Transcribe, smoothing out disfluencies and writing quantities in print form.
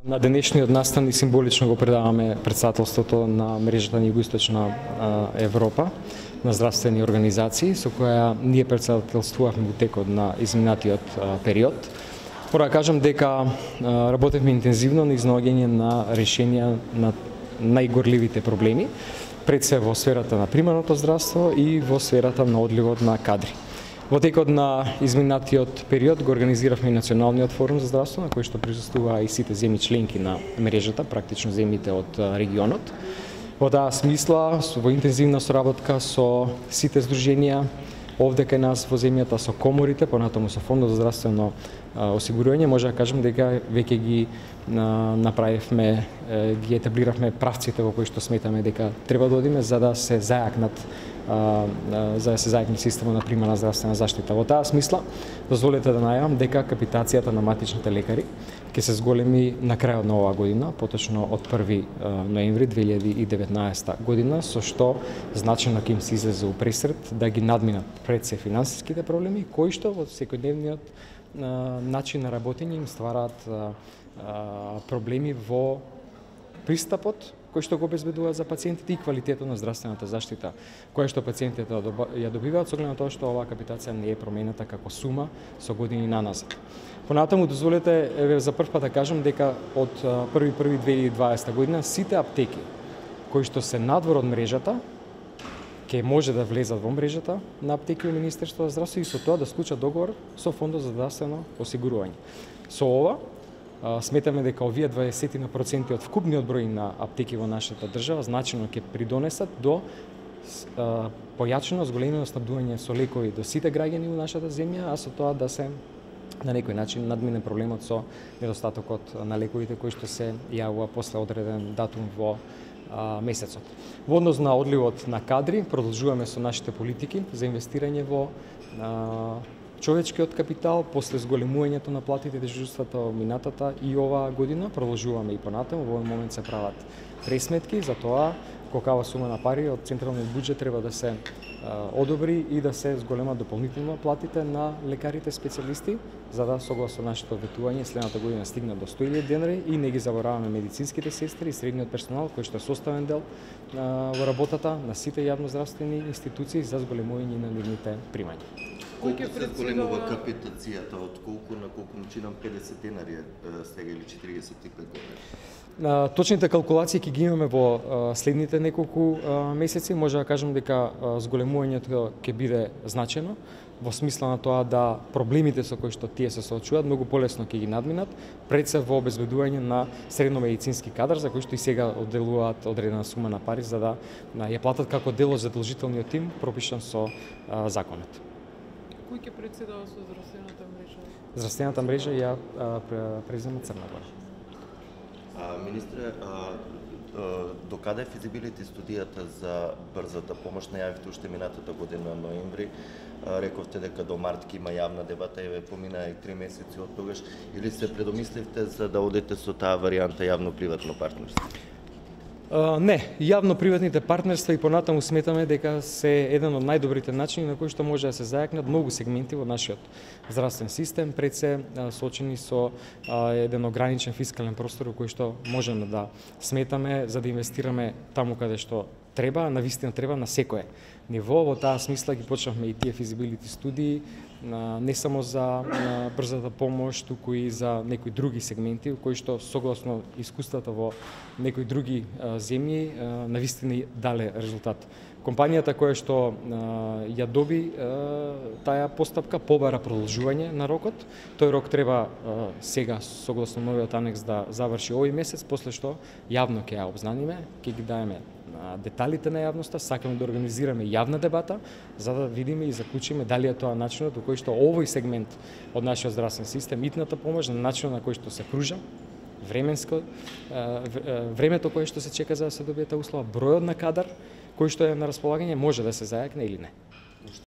На денешниот настан и символично го предаваме претседателството на мрежата на Југоисточна Европа на здравствени организации, со која ние претседателствувавме во текот на изминатиот период. Мора да кажам дека работевме интензивно на изнаоѓање на решенија на најгорливите проблеми, пред се во сферата на примарното здравство и во сферата на одливот на кадри. Во текот на изминатиот период го организиравме и Националниот форум за здравство, на кој што присуствуваа и сите земји членки на мрежата, практично земјите од регионот. Во таа смисла, во интензивна соработка со сите здруженија овде кај нас во земјата, со коморите, понатаму со Фондот за здравствено осигурување, може да кажем дека веќе ги направивме, ги етаблиравме правците во кои што сметаме дека треба да одиме за да се зајакне системот на примарна здравствена заштита. Во таа смисла, дозволете да најавам дека капитацијата на матичните лекари ќе се зголеми на крајот на оваа година, поточно од 1 ноември 2019 година, со што значајно ќе им се излезе у пресред да ги надминат пред се финансиските проблеми, кои што во секојдневниот начин на работење им ствараат проблеми во пристапот кој што го обезбедуваат за пациентите и квалитетот на здравствената заштита која што пациентите ја добиваат, со оглед на тоа што оваа капитација не е променета како сума со години наназад. Понатаму дозволете за прв пат да кажам дека од 1.1.2020 година сите аптеки кои што се надвор од мрежата ќе може да влезат во мрежата на аптеки во Министерството за здравство и со тоа да склучат договор со Фондот за здравствено осигурување. Со ова сметаме дека овие 20% од вкупниот број на аптеки во нашата држава значајно ќе придонесат до појачено зголемено снабдување со лекови до сите граѓани во нашата земја, а со тоа да се на некој начин надмине проблемот со недостатокот на лековите кои што се јавува после одреден датум во месецот. Во однос на одливот на кадри, продолжуваме со нашите политики за инвестирање во човечкиот капитал, после зголемувањето на платите и дежурствата во минатата и оваа година, продолжуваме и понатаму. Во овој момент се прават пресметки за тоа колкава сума на пари од централниот буџет треба да се одобри и да се зголемат дополнително платите на лекарите специјалисти, за да согласно нашето ветување следната година стигнат до 100.000 денари и не ги забораваме медицинските сестри и средниот персонал кој што е составен дел во работата на сите јавноздравствени институции за зголемување на нивните примања. Колку се зголемува капитацијата, од колку на колку начинам 50 денари сега или 45 денари? Точните калкулации ќе ги имаме во следните неколку месеци. Може да кажам дека зголемувањето ќе биде значено во смисла на тоа да проблемите со кои што тие се соочуваат многу полесно ќе ги надминат, пред се во обезбедување на средномедицински кадар за кој што и сега одделуваат одредена сума на пари за да ја платат како дел од задолжителниот тим пропишан со законот. Кој ќе претседава со здравствената мрежа? Здравствената мрежа ја презема Црна Гора. Министре, докаде е физибилити студијата за брзата помош? Најавите уште минатата година ноември. Рековте дека до март ќе има јавна дебата, еве помина и 3 месеци од тогаш. Или се предомисливте за да одите со таа варијанта јавно-приватно партнерство? Не, јавно-приватните партнерства и понатаму сметаме дека се еден од најдобрите начини на кои што може да се зајакнат многу сегменти во нашиот здравствен систем, пред се соочени со еден ограничен фискален простор во кој што можеме да сметаме за да инвестираме таму каде што треба, навистина треба на секое ниво. Во таа смисла ги почнавме и тие физибилити студии, не само за брзата помош, туку и за некои други сегменти кои што согласно искуствата во некои други земји навистина дале резултат. Компанијата која што ја доби таа постапка побара продолжување на рокот. Тој рок треба сега согласно новиот анекс да заврши овој месец, после што јавно ќе ја обзнаниме, ќе ги даеме деталите на јавноста, сакаме да организираме јавна дебата за да видиме и заклучиме дали е тоа начинот во кој што овој сегмент од нашиот здравствен систем, итната помош, на начинот на кој што се пружа, времето кое што се чека за да се добие таа услуга, бројот на кадар кој што е на располагање може да се зајакне или не.